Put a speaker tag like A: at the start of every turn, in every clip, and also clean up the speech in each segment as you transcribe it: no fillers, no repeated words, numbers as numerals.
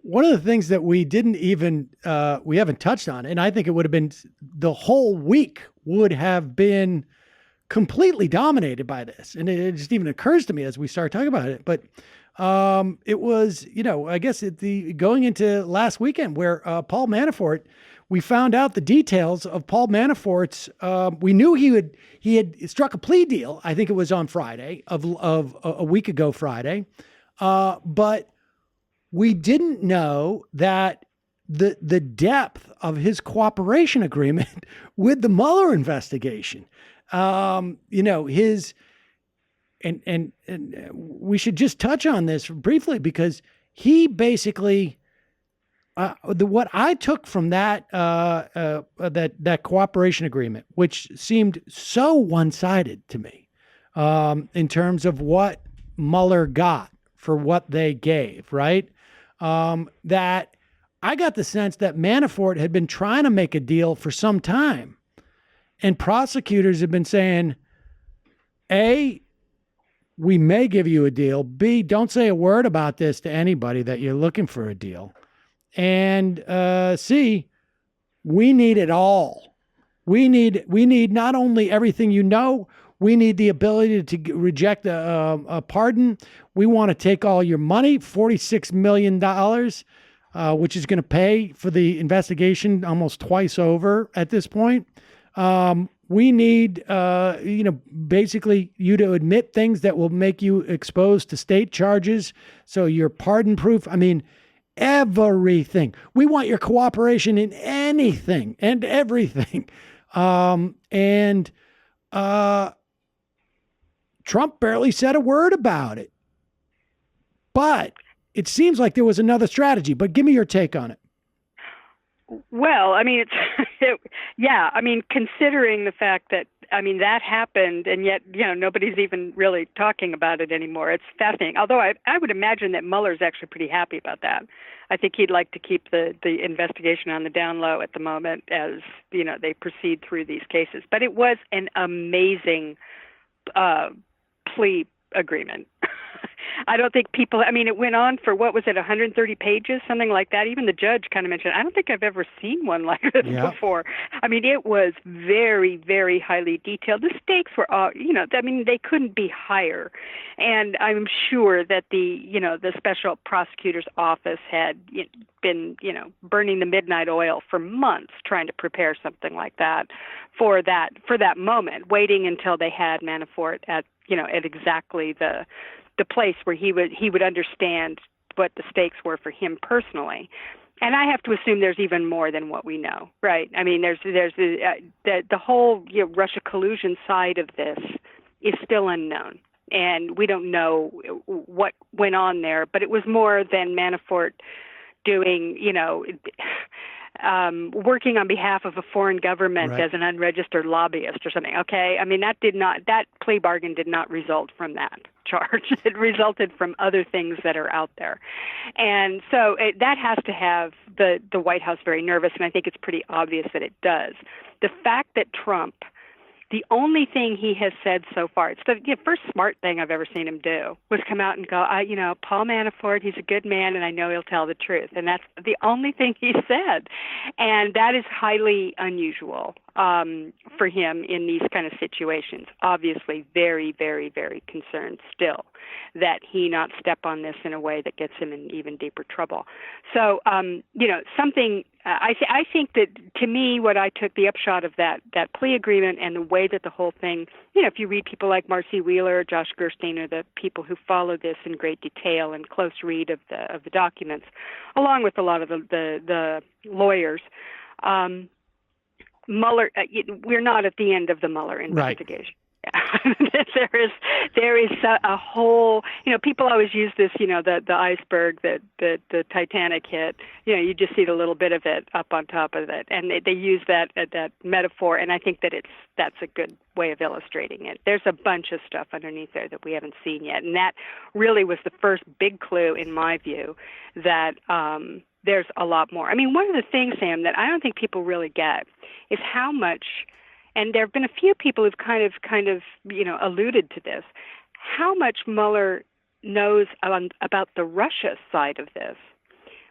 A: one of the things that we didn't even we haven't touched on, and I think it would have been the whole week would have been completely dominated by this, and it just even occurs to me as we start talking about it. But it was, I guess the going into last weekend where Paul Manafort, we found out the details of Paul Manafort's. We knew he had struck a plea deal. I think it was on Friday of a week ago Friday, but we didn't know that the depth of his cooperation agreement with the Mueller investigation. His and we should just touch on this briefly because he basically what I took from that cooperation agreement, which seemed so one-sided to me, in terms of what Mueller got for what they gave, right? That I got the sense that Manafort had been trying to make a deal for some time, and prosecutors have been saying, A, we may give you a deal. B, don't say a word about this to anybody that you're looking for a deal. And C, we need it all. We need not only everything we need the ability to reject a pardon. We want to take all your money, $46 million, which is going to pay for the investigation almost twice over at this point. We need, basically you to admit things that will make you exposed to state charges. So you're pardon proof. I mean, everything. We want your cooperation in anything and everything. Trump barely said a word about it. But it seems like there was another strategy. But give me your take on it.
B: Well, I mean, yeah. I mean, considering the fact that, that happened, and yet, nobody's even really talking about it anymore. It's fascinating. Although I would imagine that Mueller's actually pretty happy about that. I think he'd like to keep the investigation on the down low at the moment as, they proceed through these cases. But it was an amazing plea agreement. I don't think it went on for, 130 pages, something like that. Even the judge kind of mentioned, I don't think I've ever seen one like this before. It was very, very highly detailed. The stakes were, they couldn't be higher. And I'm sure that the special prosecutor's office had been, burning the midnight oil for months trying to prepare something like that for that moment, waiting until they had Manafort at exactly the place where he would understand what the stakes were for him personally. And I have to assume there's even more than what we know, right? I mean, there's the whole Russia collusion side of this is still unknown, and we don't know what went on there. But it was more than Manafort doing, working on behalf of a foreign government as an unregistered lobbyist or something. Okay, that plea bargain did not result from that charge. It resulted from other things that are out there, and so that has to have the White House very nervous. And I think it's pretty obvious that it does. The fact that Trump, the only thing he has said so far, it's the first smart thing I've ever seen him do, was come out and go, Paul Manafort, he's a good man, and I know he'll tell the truth. And that's the only thing he said. And that is highly unusual for him in these kind of situations. Obviously, very, very, very concerned still that he not step on this in a way that gets him in even deeper trouble. So, something... I think that, to me, what I took the upshot of that plea agreement and the way that the whole thing, if you read people like Marcy Wheeler, Josh Gerstein, or the people who follow this in great detail and close read of the documents, along with a lot of the lawyers, Mueller, we're not at the end of the Mueller investigation. Right. there is a whole, people always use this, the iceberg that the Titanic hit, you just see the little bit of it up on top of it. And they use that metaphor. And I think that's a good way of illustrating it. There's a bunch of stuff underneath there that we haven't seen yet. And that really was the first big clue, in my view, that, there's a lot more. One of the things, Sam, that I don't think people really get is how much, and there have been a few people who've kind of alluded to this, how much Mueller knows about the Russia side of this,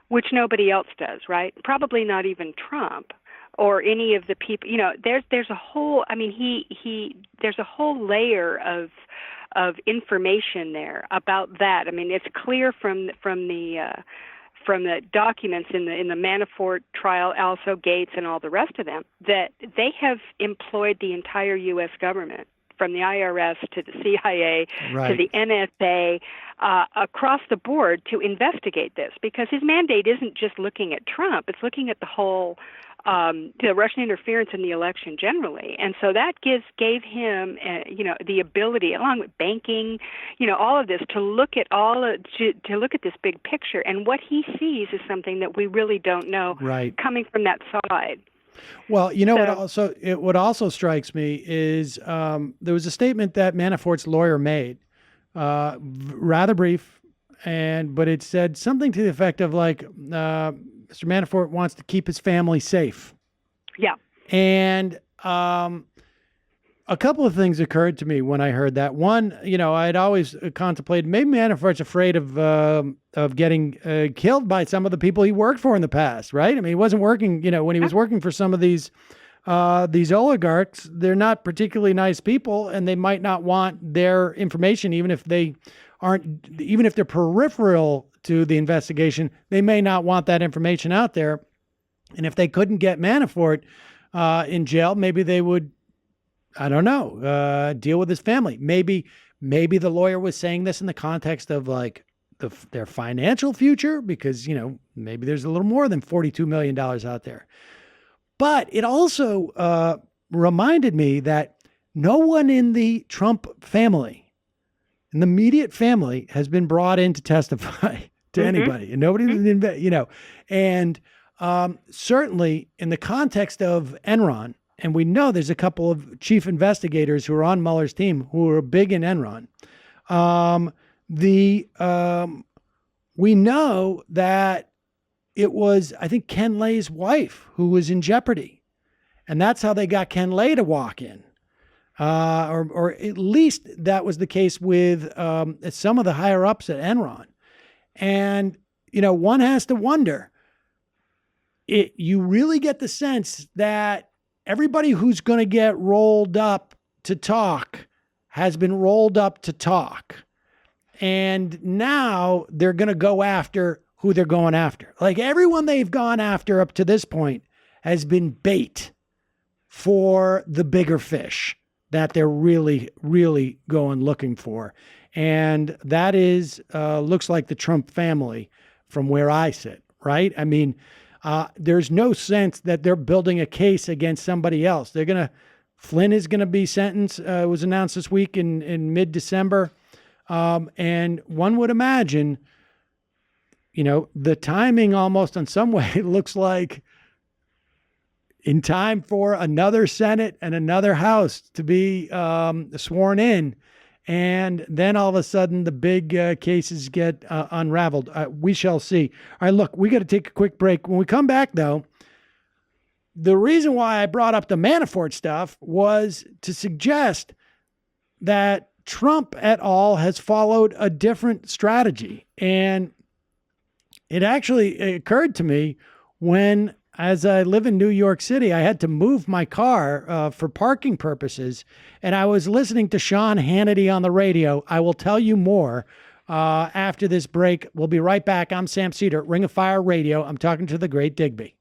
B: which nobody else does, right? Probably not even Trump or any of the people. There's a whole. I mean, there's a whole layer of information there about that. I mean, it's clear from the documents in the Manafort trial, also Gates and all the rest of them, that they have employed the entire U.S. government, from the IRS to the CIA to the NSA, across the board to investigate this, because his mandate isn't just looking at Trump; it's looking at the whole. The Russian interference in the election generally, and so that gave him, the ability, along with banking, all of this, to look at to look at this big picture. And what he sees is something that we really don't know, coming from that side.
A: Well, what also strikes me is there was a statement that Manafort's lawyer made, rather brief, but it said something to the effect of like, Mr. Manafort wants to keep his family safe.
B: Yeah.
A: And a couple of things occurred to me when I heard that. One, I'd always contemplated maybe Manafort's afraid of getting killed by some of the people he worked for in the past, right? I mean, he wasn't working, when he was working for some of these oligarchs, they're not particularly nice people, and they might not want their information, even if they're peripheral to the investigation, they may not want that information out there. And if they couldn't get Manafort in jail, maybe they would, I don't know, deal with his family. Maybe the lawyer was saying this in the context of like their financial future, because, maybe there's a little more than $42 million out there. But it also reminded me that no one in the Trump family, in the immediate family, has been brought in to testify to anybody, and nobody's, and certainly in the context of Enron, and we know there's a couple of chief investigators who are on Mueller's team who are big in Enron. We know that it was, I think, Ken Lay's wife who was in jeopardy, and that's how they got Ken Lay to walk in. Or at least that was the case with some of the higher ups at Enron. And, one has to wonder, you really get the sense that everybody who's going to get rolled up to talk has been rolled up to talk. And now they're going to go after who they're going after. Like everyone they've gone after up to this point has been bait for the bigger fish that they're really, really going looking for. And that is, looks like the Trump family from where I sit, right? I mean, there's no sense that they're building a case against somebody else. Flynn is going to be sentenced, was announced this week in mid-December. And one would imagine, the timing almost in some way looks like in time for another Senate and another House to be sworn in. And then all of a sudden the big cases get unraveled. We shall see. All right, look, we got to take a quick break. When we come back, though, the reason why I brought up the Manafort stuff was to suggest that Trump et al. Has followed a different strategy. And it actually occurred to me when, as I live in New York City, I had to move my car for parking purposes, and I was listening to Sean Hannity on the radio. I will tell you more after this break. We'll be right back. I'm Sam Seder, Ring of Fire Radio. I'm talking to the great Digby.